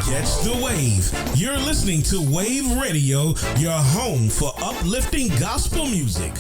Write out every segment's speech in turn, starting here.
Catch the wave. You're listening to Wayvve Radio, your home for uplifting gospel music.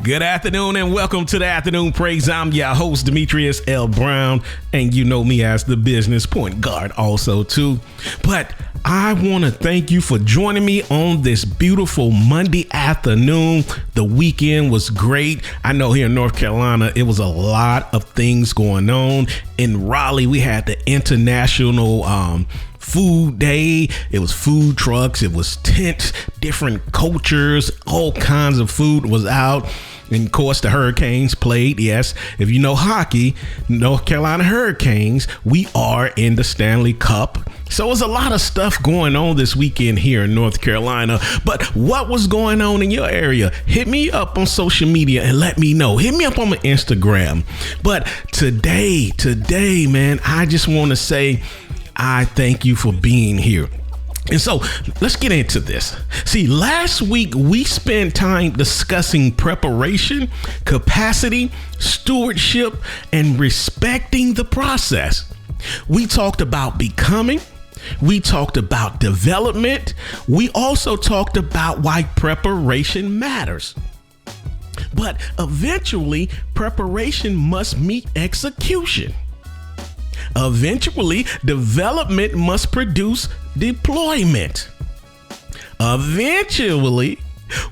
Good afternoon and welcome to the Afternoon Praise. I'm your host, Demetrius L. Brown, and you know me as the business point guard also too. But I want to thank you for joining me on this beautiful Monday afternoon. The weekend was great. I know here in North Carolina, it was a lot of things going on. In Raleigh, we had the International Food Day. It was food trucks. It was tents, different cultures, all kinds of food was out. And of course, the Hurricanes played. Yes, if you know hockey, North Carolina Hurricanes, we are in the Stanley Cup. So there's a lot of stuff going on this weekend here in North Carolina. But what was going on in your area? Hit me up on social media and let me know. Hit me up on my Instagram. But today, man, I just want to say I thank you for being here. And so let's get into this. See, last week we spent time discussing preparation, capacity, stewardship, and respecting the process. We talked about becoming. We talked about development. We also talked about why preparation matters. But eventually, preparation must meet execution. Eventually, development must produce deployment. Eventually,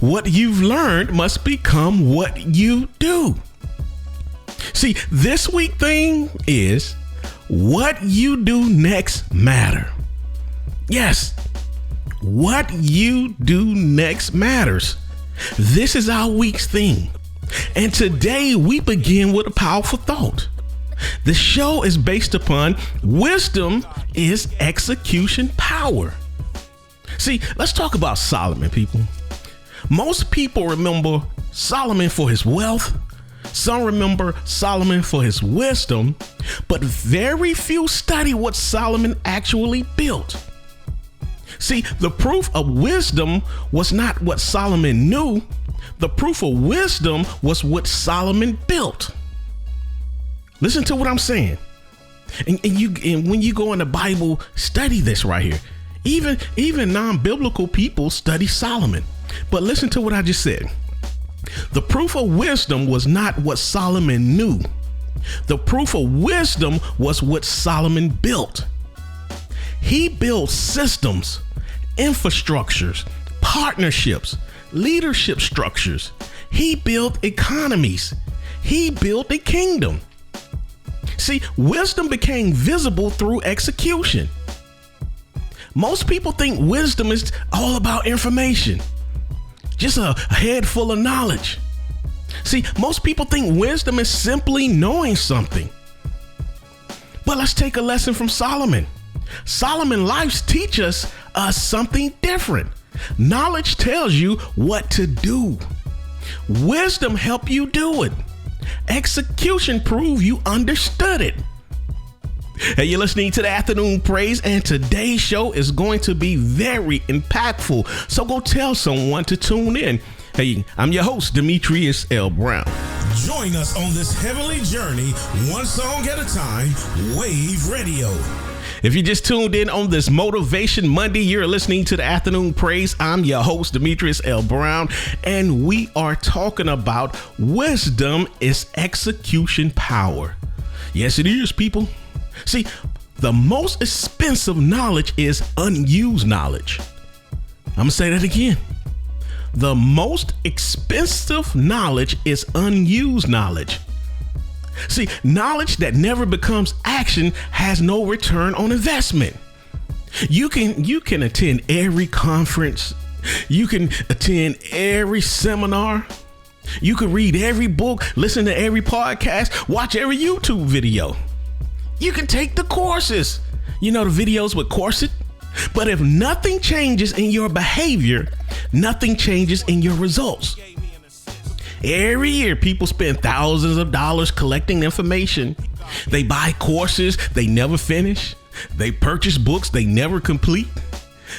what you've learned must become what you do. See, this week thing is what you do next matter. Yes, what you do next matters. This is our week's theme. And today we begin with a powerful thought. The show is based upon wisdom is execution power. See, let's talk about Solomon, people. Most people remember Solomon for his wealth. Some remember Solomon for his wisdom, but very few study what Solomon actually built. See, the proof of wisdom was not what Solomon knew. The proof of wisdom was what Solomon built. Listen to what I'm saying. And when you go in the Bible, study this right here. Even non-biblical people study Solomon. But listen to what I just said. The proof of wisdom was not what Solomon knew. The proof of wisdom was what Solomon built. He built systems, infrastructures, partnerships, leadership structures. He built economies. He built a kingdom. See, wisdom became visible through execution. Most people think wisdom is all about information, just a head full of knowledge. See, most people think wisdom is simply knowing something. But let's take a lesson from Solomon. Solomon lives teach us something different. Knowledge tells you what to do. Wisdom help you do it. Execution prove you understood it. Hey, you're listening to the Afternoon Praise, and today's show is going to be very impactful. So go tell someone to tune in. Hey, I'm your host, Demetrius L. Brown. Join us on this heavenly journey, one song at a time, Wayvve Radio. If you just tuned in on this Motivation Monday, you're listening to the Afternoon Praise. I'm your host, Demetrius L. Brown, and we are talking about wisdom is execution power. Yes, it is, people. See, the most expensive knowledge is unused knowledge. I'm going to say that again. The most expensive knowledge is unused knowledge. See, knowledge that never becomes action has no return on investment. You can attend every conference. You can attend every seminar. You can read every book, listen to every podcast, watch every YouTube video. You can take the courses. You know, the videos with Corset. But if nothing changes in your behavior, nothing changes in your results. Every year, people spend thousands of dollars collecting information. They buy courses they never finish. They purchase books they never complete.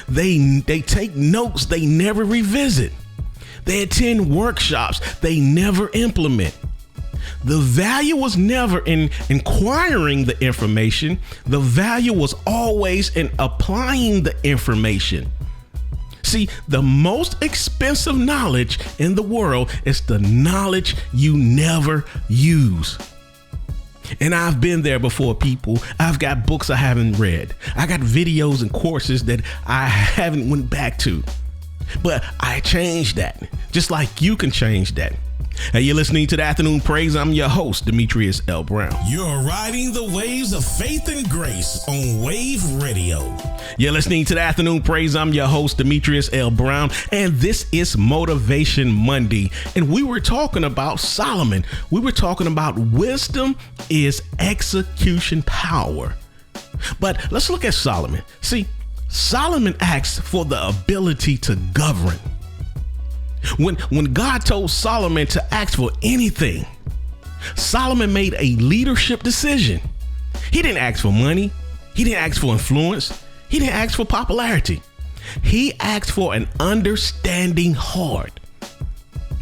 They take notes they never revisit. They attend workshops they never implement. The value was never in acquiring the information. The value was always in applying the information. See, the most expensive knowledge in the world is the knowledge you never use. And I've been there before, people. I've got books I haven't read. I got videos and courses that I haven't went back to. But I changed that, just like you can change that. Hey, you're listening to the Afternoon Praise. I'm your host, Demetrius L. Brown. You're riding the waves of faith and grace on Wayvve Radio. You're listening to the Afternoon Praise. I'm your host, Demetrius L. Brown, and this is Motivation Monday. And we were talking about Solomon. We were talking about wisdom is execution power. But let's look at Solomon. See, Solomon asked for the ability to govern. When God told Solomon to ask for anything, Solomon made a leadership decision. He didn't ask for money. He didn't ask for influence. He didn't ask for popularity. He asked for an understanding heart.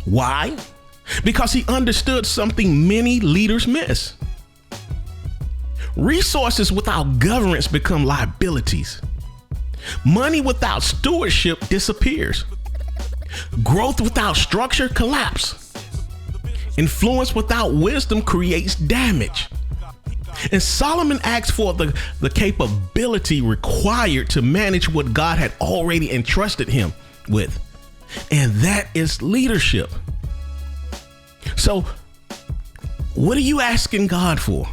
Why? Because he understood something many leaders miss. Resources without governance become liabilities. Money without stewardship disappears. Growth without structure collapse. Influence without wisdom creates damage. And Solomon asked for the capability required to manage what God had already entrusted him with. And that is leadership. So, what are you asking God for?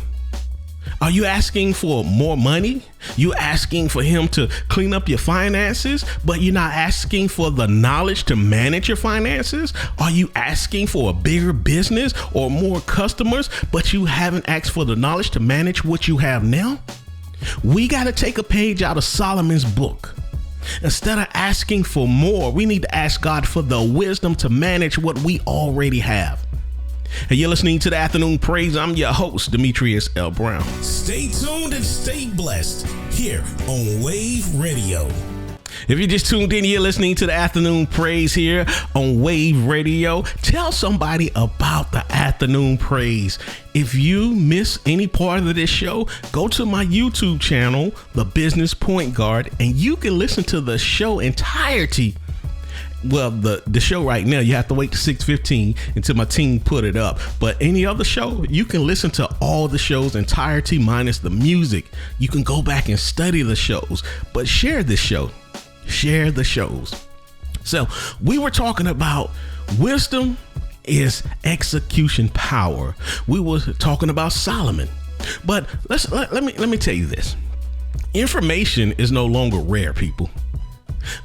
Are you asking for more money? You asking for him to clean up your finances, but you're not asking for the knowledge to manage your finances? Are you asking for a bigger business or more customers, but you haven't asked for the knowledge to manage what you have now? We got to take a page out of Solomon's book. Instead of asking for more, we need to ask God for the wisdom to manage what we already have. Hey, you're listening to the Afternoon Praise. I'm your host, Demetrius L. Brown. Stay tuned and stay blessed here on Wayvve Radio. If you just tuned in, you're listening to the Afternoon Praise here on Wayvve Radio. Tell somebody about the Afternoon Praise. If you miss any part of this show, go to my YouTube channel, The Business Point Guard, and you can listen to the show entirety. Well, the show right now, you have to wait to 6:15 until my team put it up. But any other show, you can listen to all the show's entirety minus the music. You can go back and study the shows, but share this show. Share the shows. So we were talking about wisdom is execution power. We were talking about Solomon. But let me tell you this. Information is no longer rare, people.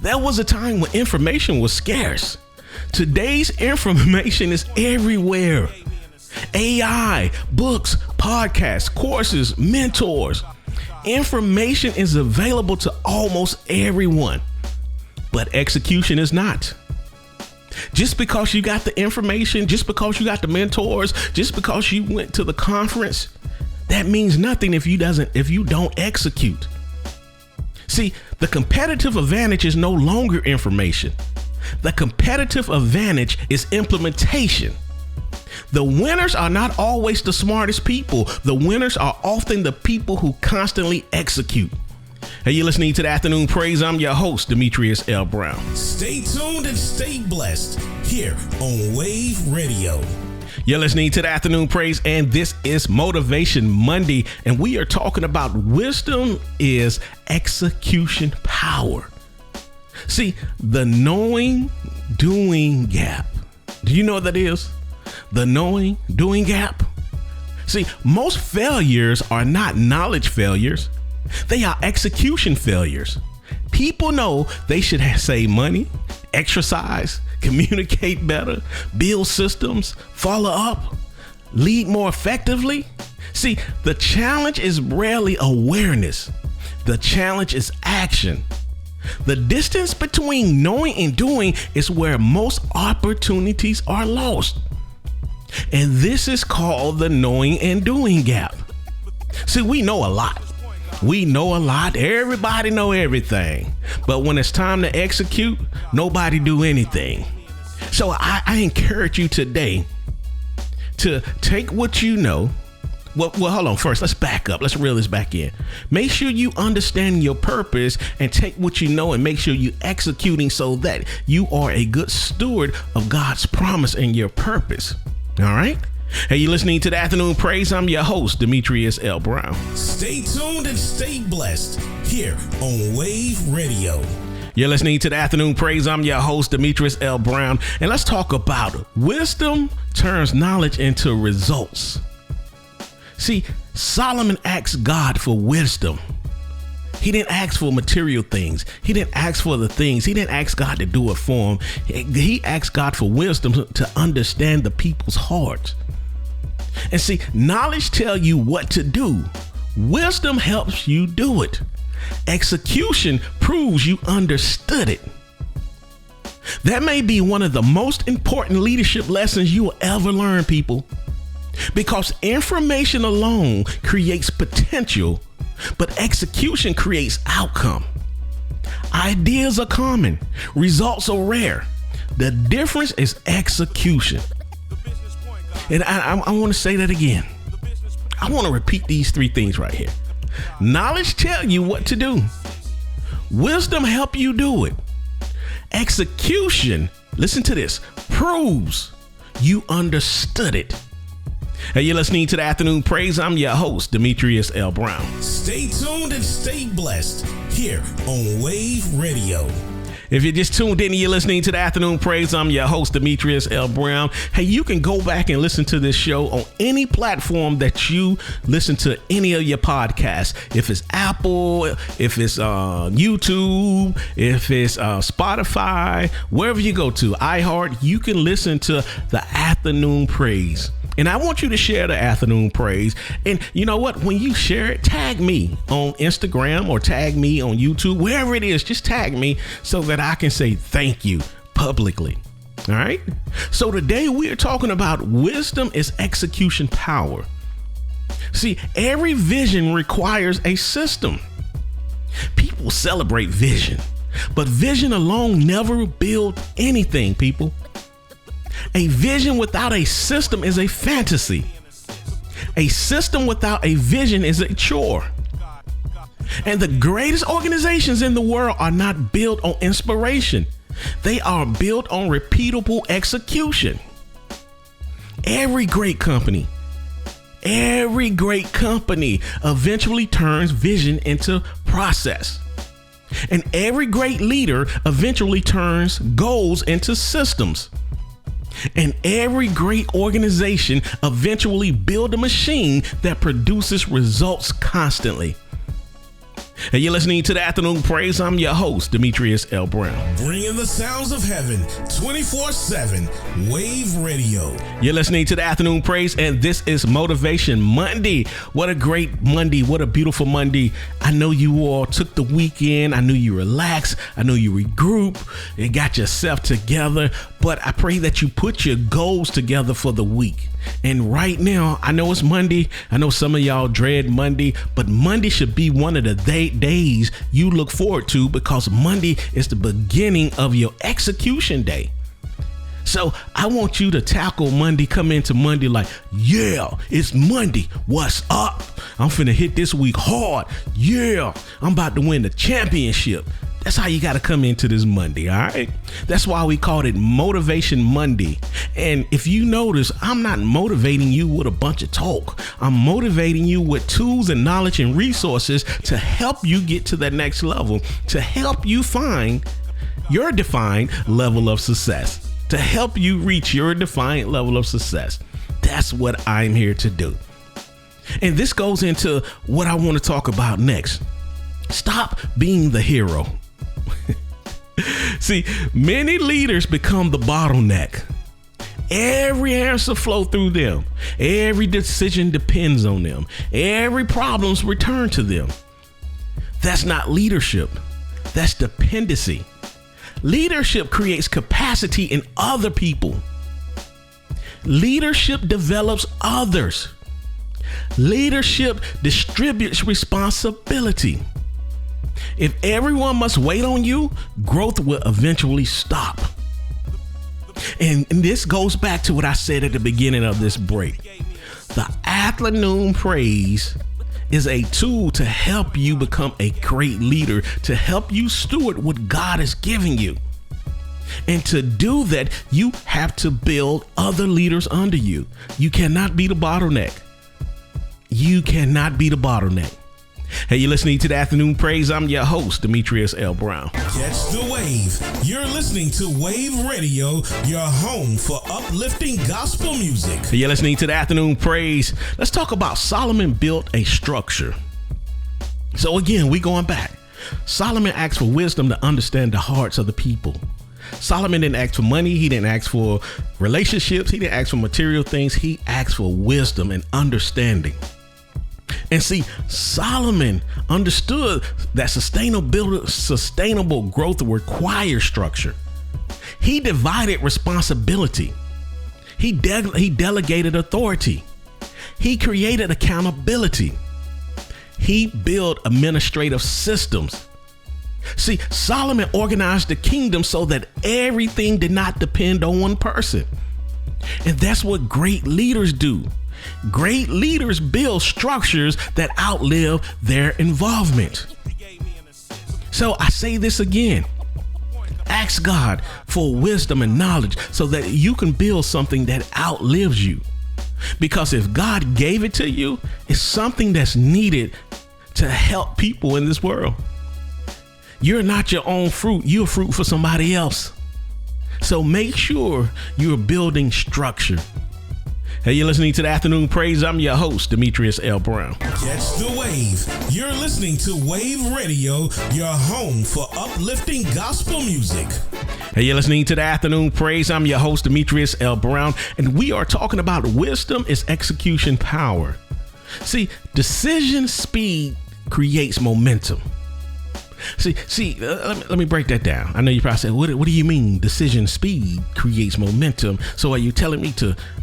There was a time when information was scarce. Today's information is everywhere. AI, books, podcasts, courses, mentors. Information is available to almost everyone, but execution is not. Just because you got the information, just because you got the mentors, just because you went to the conference, that means nothing if you don't execute. See, the competitive advantage is no longer information. The competitive advantage is implementation. The winners are not always the smartest people. The winners are often the people who constantly execute. Hey, you're listening to the Afternoon Praise. I'm your host, Demetrius L. Brown. Stay tuned and stay blessed here on Wayvve Radio. You're listening to the Afternoon Praise, and this is Motivation Monday, and we are talking about wisdom is execution power. See, the knowing-doing gap. Do you know what that is? The knowing-doing gap? See, most failures are not knowledge failures. They are execution failures. People know they should save money, exercise, communicate better, build systems, follow up, lead more effectively. See, the challenge is rarely awareness. The challenge is action. The distance between knowing and doing is where most opportunities are lost. And this is called the knowing and doing gap. See, we know a lot. We know a lot. Everybody know everything. But when it's time to execute, nobody do anything. So I encourage you today to take what you know. Well, hold on. First, let's back up. Let's reel this back in. Make sure you understand your purpose and take what you know and make sure you're executing so that you are a good steward of God's promise and your purpose. All right? Hey, you're listening to the Afternoon Praise. I'm your host, Demetrius L. Brown. Stay tuned and stay blessed here on Wayvve Radio. You're listening to the Afternoon Praise. I'm your host, Demetrius L. Brown. And let's talk about wisdom turns knowledge into results. See, Solomon asked God for wisdom. He didn't ask for material things. He didn't ask for the things. He didn't ask God to do it for him. He asked God for wisdom to understand the people's hearts. And see, knowledge tells you what to do. Wisdom helps you do it. Execution proves you understood it. That may be one of the most important leadership lessons you will ever learn, people. Because information alone creates potential, but execution creates outcome. Ideas are common, results are rare. The difference is execution. And I want to say that again. I want to repeat these three things right here. Knowledge tells you what to do. Wisdom help you do it. Execution, listen to this, proves you understood it. Hey, you're listening to the Afternoon Praise. I'm your host, Demetrius L. Brown. Stay tuned and stay blessed here on Wayvve Radio. If you're just tuned in and you're listening to the Afternoon Praise, I'm your host, Demetrius L. Brown. Hey, you can go back and listen to this show on any platform that you listen to any of your podcasts. If it's Apple, if it's YouTube, if it's Spotify, wherever you go to, iHeart, you can listen to the Afternoon Praise. And I want you to share the Afternoon Praise. And you know what? When you share it, tag me on Instagram or tag me on YouTube, wherever it is, just tag me so that I can say thank you publicly. All right. So today we are talking about wisdom is execution power. See, every vision requires a system. People celebrate vision, but vision alone never builds anything, people. A vision without a system is a fantasy. A system without a vision is a chore. And the greatest organizations in the world are not built on inspiration. They are built on repeatable execution. Every great company eventually turns vision into process. And every great leader eventually turns goals into systems. And every great organization eventually builds a machine that produces results constantly. And you're listening to the Afternoon Praise. I'm your host, Demetrius L. Brown. Bringing the sounds of heaven 24/7, Wayvve Radio. You're listening to the Afternoon Praise, and this is Motivation Monday. What a great Monday. What a beautiful Monday. I know you all took the weekend. I know you relaxed. I know you regrouped and got yourself together. But I pray that you put your goals together for the week. And right now, I know it's Monday. I know some of y'all dread Monday, but Monday should be one of the days you look forward to, because Monday is the beginning of your execution day. So I want you to tackle Monday, come into Monday like, yeah, it's Monday. What's up? I'm finna hit this week hard. Yeah, I'm about to win the championship. That's how you got to come into this Monday, all right? That's why we called it Motivation Monday. And if you notice, I'm not motivating you with a bunch of talk. I'm motivating you with tools and knowledge and resources to help you get to that next level, to help you find your defined level of success, to help you reach your defined level of success. That's what I'm here to do. And this goes into what I want to talk about next. Stop being the hero. See, many leaders become the bottleneck. Every answer flows through them. Every decision depends on them. Every problem's returned to them. That's not leadership. That's dependency. Leadership creates capacity in other people. Leadership develops others. Leadership distributes responsibility. If everyone must wait on you, growth will eventually stop. And this goes back to what I said at the beginning of this break. The afternoon praise is a tool to help you become a great leader, to help you steward what God is giving you. And to do that, you have to build other leaders under you. You cannot be the bottleneck. You cannot be the bottleneck. Hey, you're listening to the Afternoon Praise. I'm your host, Demetrius L. Brown. Catch the wave. You're listening to Wayvve Radio, your home for uplifting gospel music. Hey, you're listening to the Afternoon Praise. Let's talk about Solomon built a structure. So again, we going back. Solomon asked for wisdom to understand the hearts of the people. Solomon didn't ask for money. He didn't ask for relationships. He didn't ask for material things. He asked for wisdom and understanding. And see, Solomon understood that sustainable growth requires structure. He divided responsibility. He delegated authority. He created accountability. He built administrative systems. See, Solomon organized the kingdom so that everything did not depend on one person. And that's what great leaders do. Great leaders build structures that outlive their involvement. So I say this again. Ask God for wisdom and knowledge so that you can build something that outlives you. Because if God gave it to you, it's something that's needed to help people in this world. You're not your own fruit. You're fruit for somebody else. So make sure you're building structure. Hey, you're listening to the Afternoon Praise. I'm your host, Demetrius L. Brown. Catch the wave. You're listening to Wayvve Radio, your home for uplifting gospel music. Hey, you're listening to the Afternoon Praise. I'm your host, Demetrius L. Brown, and we are talking about wisdom is execution power. See, decision speed creates momentum. Let me break that down. I know you probably said, what do you mean decision speed creates momentum? So are you telling me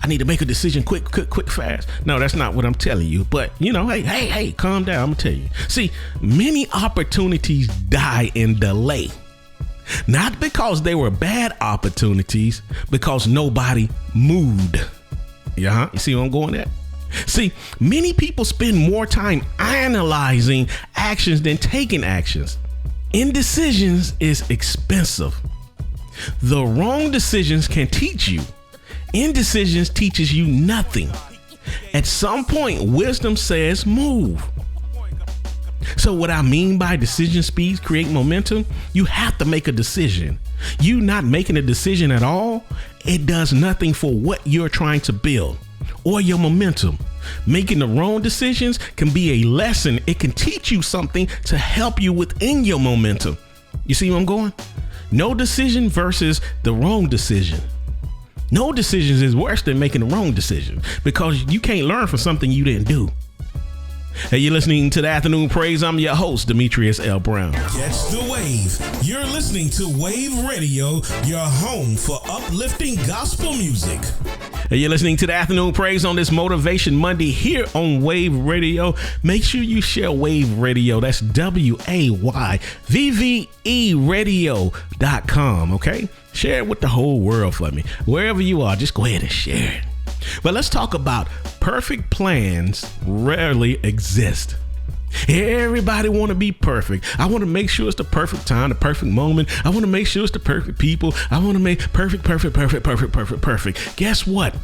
I need to make a decision quick, fast? No, that's not what I'm telling you. But, hey, calm down. I'm going to tell you. See, many opportunities die in delay. Not because they were bad opportunities, because nobody moved. You see where I'm going at? See, many people spend more time analyzing actions than taking actions. Indecisions is expensive. The wrong decisions can teach you. Indecisions teaches you nothing. At some point, wisdom says move. So what I mean by decision speeds create momentum, you have to make a decision. You not making a decision at all, it does nothing for what you're trying to build or your momentum. Making the wrong decisions can be a lesson. It can teach you something to help you within your momentum. You see where I'm going? No decision versus the wrong decision. No decisions is worse than making the wrong decision because you can't learn from something you didn't do. Hey, you're listening to the Afternoon Praise. I'm your host, Demetrius L. Brown. Catch the wave. You're listening to Wayvve Radio, your home for uplifting gospel music. Hey, you're listening to the Afternoon Praise on this Motivation Monday here on Wayvve Radio. Make sure you share Wayvve Radio. That's WAYVVE radio.com. Okay? Share it with the whole world for me. Wherever you are, just go ahead and share it. But let's talk about perfect plans rarely exist. Everybody want to be perfect. I want to make sure it's the perfect time, the perfect moment. I want to make sure it's the perfect people. I want to make perfect. Guess what?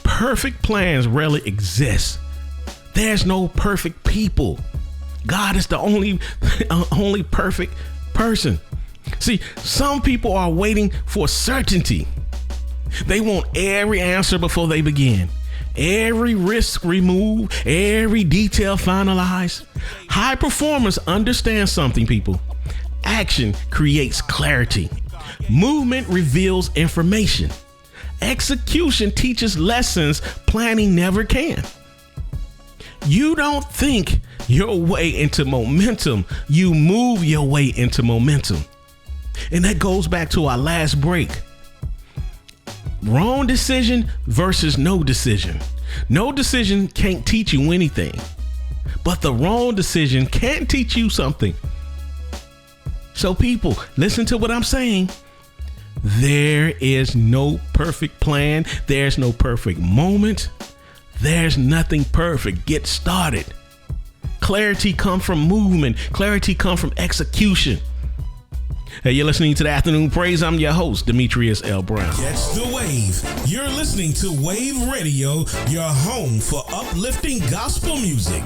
Perfect plans rarely exist. There's no perfect people. God is the only perfect person. See, some people are waiting for certainty. They want every answer before they begin. Every risk removed, every detail finalized. High performers understand something, people. Action creates clarity. Movement reveals information. Execution teaches lessons planning never can. You don't think your way into momentum. You move your way into momentum. And that goes back to our last break. Wrong decision versus no decision. No decision can't teach you anything, but the wrong decision can teach you something. So people, listen to what I'm saying. There is no perfect plan. There's no perfect moment. There's nothing perfect. Get started. Clarity comes from movement. Clarity comes from execution. Hey, you're listening to the Afternoon Praise. I'm your host, Demetrius L. Brown. Catch the wave. You're listening to Wayvve Radio, your home for uplifting gospel music.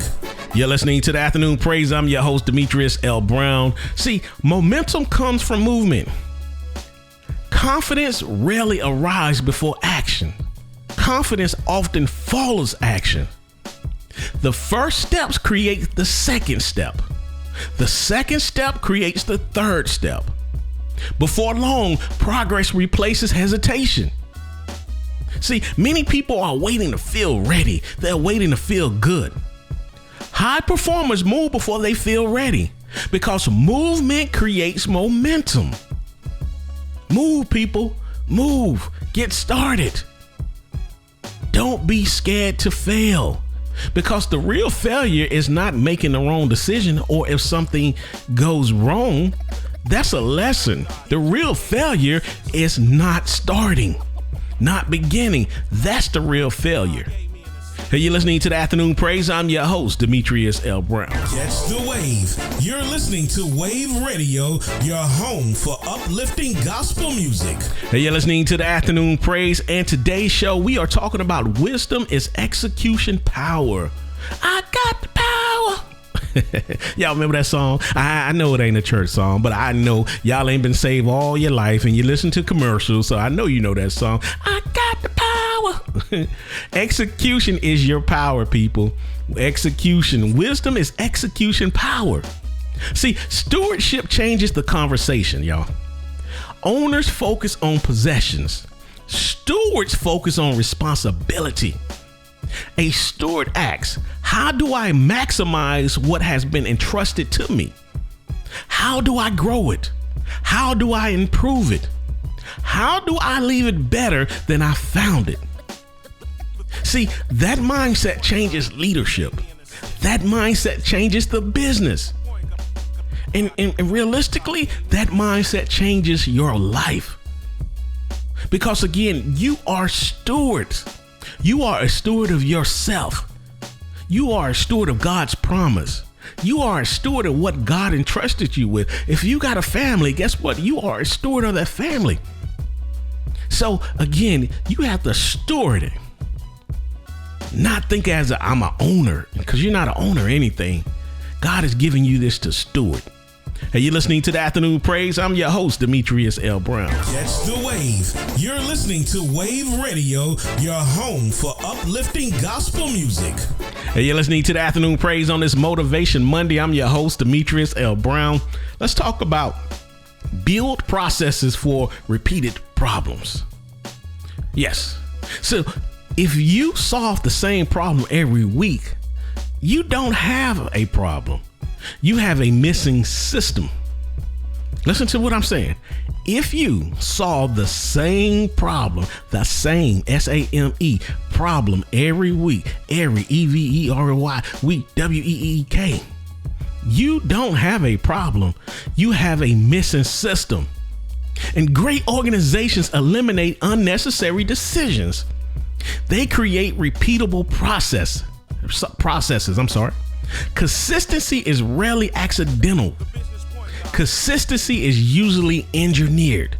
You're listening to the Afternoon Praise. I'm your host, Demetrius L. Brown. See, momentum comes from movement. Confidence rarely arrives before action. Confidence often follows action. The first steps create the second step. The second step creates the third step. Before long, progress replaces hesitation. See, many people are waiting to feel ready. They're waiting to feel good. High performers move before they feel ready because movement creates momentum. Move, people. Move. Get started. Don't be scared to fail, because the real failure is not making the wrong decision, or if something goes wrong, that's a lesson. The real failure is not starting, not beginning. That's the real failure. Hey, you're listening to the Afternoon Praise. I'm your host, Demetrius L. Brown. Catch the wave. You're listening to Wayvve Radio, your home for uplifting gospel music. Hey, you're listening to the Afternoon Praise, and today's show, we are talking about wisdom is execution power. I got the power. Y'all remember that song? I know it ain't a church song, but I know y'all ain't been saved all your life and you listen to commercials, so I know you know that song. I got the power. Execution is your power, people. Execution. Wisdom is execution power. See, stewardship changes the conversation, y'all. Owners focus on possessions. Stewards focus on responsibility. A steward asks, how do I maximize what has been entrusted to me? How do I grow it? How do I improve it? How do I leave it better than I found it? See, that mindset changes leadership. That mindset changes the business. And realistically, that mindset changes your life. Because again, you are stewards. You are a steward of yourself. You are a steward of God's promise. You are a steward of what God entrusted you with. If you got a family, guess what? You are a steward of that family. So again, you have to steward it. Not think as I'm an owner, because you're not an owner of anything. God is giving you this to steward. Hey, you're listening to the Afternoon Praise. I'm your host, Demetrius L. Brown. Catch the wave. You're listening to Wayvve Radio, your home for uplifting gospel music. Hey, you're listening to the Afternoon Praise on this Motivation Monday. I'm your host, Demetrius L. Brown. Let's talk about build processes for repeated problems. Yes. So if you solve the same problem every week, you don't have a problem. You have a missing system. Listen to what I'm saying. If you solve the same problem, the same SAME problem every week, every EVERY week, WEEK, you don't have a problem. You have a missing system. And great organizations eliminate unnecessary decisions. They create repeatable processes. Consistency is rarely accidental. Consistency is usually engineered.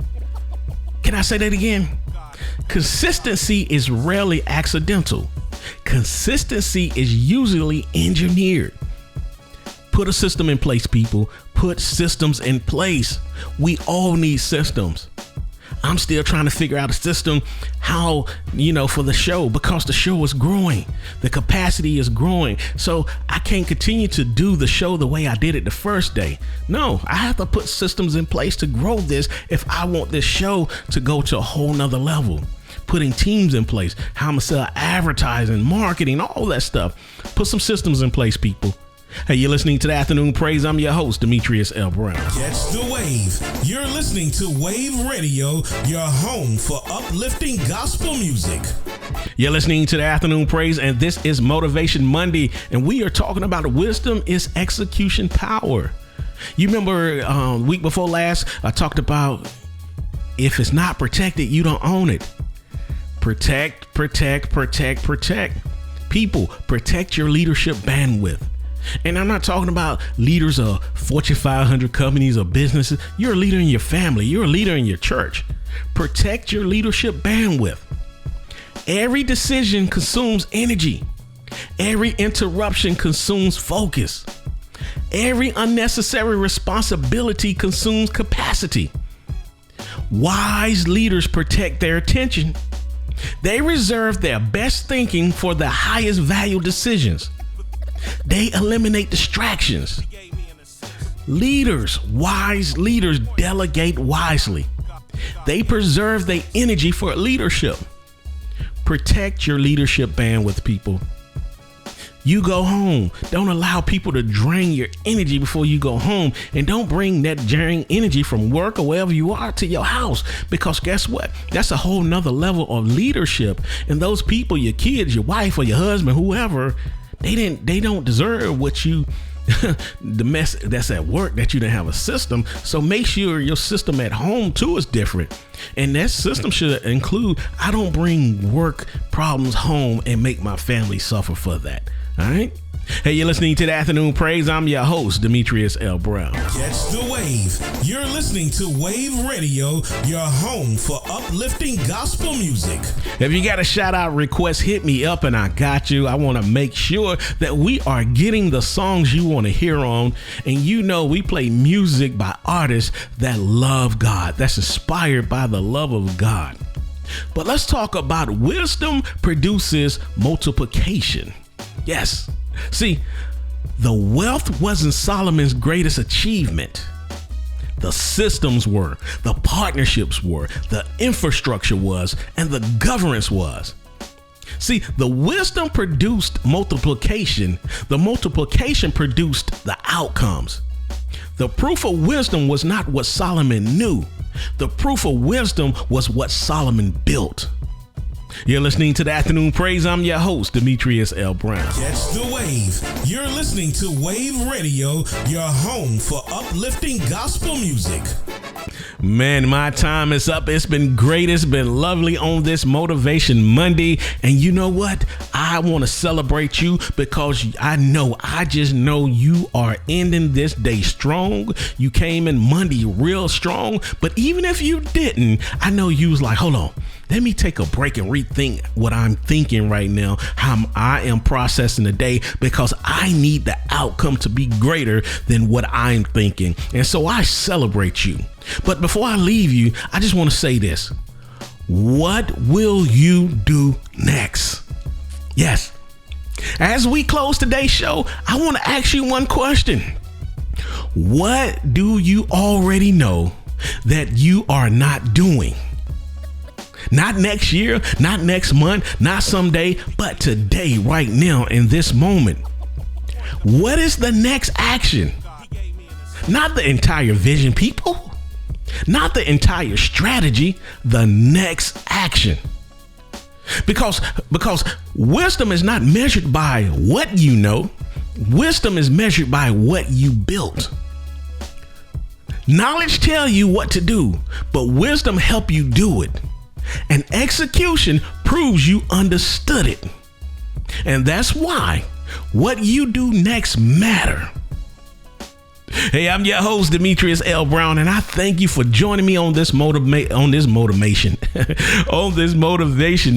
Can I say that again? Consistency is rarely accidental. Consistency is usually engineered. Put a system in place, people. Put systems in place. We all need systems. I'm still trying to figure out a system how, for the show, because the show is growing. The capacity is growing. So I can't continue to do the show the way I did it the first day. No, I have to put systems in place to grow this if I want this show to go to a whole nother level. Putting teams in place, how I'm gonna sell advertising, marketing, all that stuff. Put some systems in place, people. Hey, you're listening to the Afternoon Praise. I'm your host, Demetrius L. Brown. Catch the wave. You're listening to Wayvve Radio, your home for uplifting gospel music. You're listening to the Afternoon Praise, and this is Motivation Monday, and we are talking about wisdom is execution power. You remember week before last, I talked about if it's not protected, you don't own it. Protect, protect, protect, protect. People, protect your leadership bandwidth. And I'm not talking about leaders of Fortune 500 companies or businesses. You're a leader in your family. You're a leader in your church. Protect your leadership bandwidth. Every decision consumes energy. Every interruption consumes focus. Every unnecessary responsibility consumes capacity. Wise leaders protect their attention. They reserve their best thinking for the highest value decisions. They eliminate distractions. Leaders, wise leaders, delegate wisely. They preserve their energy for leadership. Protect your leadership bandwidth, people. You go home. Don't allow people to drain your energy before you go home. And don't bring that drained energy from work or wherever you are to your house. Because guess what? That's a whole nother level of leadership. And those people, your kids, your wife or your husband, whoever, they don't deserve what you the mess that's at work, that you didn't have a system. So make sure your system at home too is different. And that system should include, I don't bring work problems home and make my family suffer for that. All right. Hey, you're listening to the Afternoon Praise. I'm your host, Demetrius L. Brown. Catch the wave. You're listening to Wayvve Radio, your home for uplifting gospel music. If you got a shout out request, hit me up and I got you. I want to make sure that we are getting the songs you want to hear on. And you know, we play music by artists that love God, that's inspired by the love of God. But let's talk about wisdom produces multiplication. Yes. See, the wealth wasn't Solomon's greatest achievement. The systems were, the partnerships were, the infrastructure was, and the governance was. See, the wisdom produced multiplication. The multiplication produced the outcomes. The proof of wisdom was not what Solomon knew. The proof of wisdom was what Solomon built. You're listening to the Afternoon Praise. I'm your host, Demetrius L. Brown. Catch the wave. You're listening to Wayvve Radio, your home for uplifting gospel music. Man, my time is up. It's been great. It's been lovely on this Motivation Monday. And you know what? I want to celebrate you because I just know you are ending this day strong. You came in Monday real strong. But even if you didn't, I know you was like, hold on. Let me take a break and rethink what I'm thinking right now, how I am processing the day, because I need the outcome to be greater than what I'm thinking. And so I celebrate you. But before I leave you, I just want to say this. What will you do next? Yes. As we close today's show, I want to ask you one question. What do you already know that you are not doing? Not next year, not next month, not someday, but today, right now, in this moment. What is the next action? Not the entire vision, people. Not the entire strategy, the next action. Because wisdom is not measured by what you know. Wisdom is measured by what you built. Knowledge tell you what to do, but wisdom help you do it. And execution proves you understood it. And that's why what you do next matter. Hey, I'm your host, Demetrius L. Brown, and I thank you for joining me on this motivation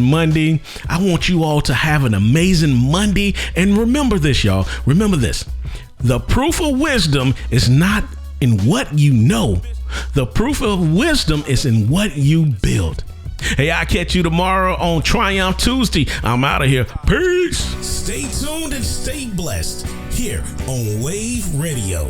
Monday. I want you all to have an amazing Monday. And remember this, y'all. Remember this. The proof of wisdom is not in what you know. The proof of wisdom is in what you build. Hey, I'll catch you tomorrow on Triumph Tuesday. I'm out of here. Peace. Stay tuned and stay blessed here on Wayvve Radio.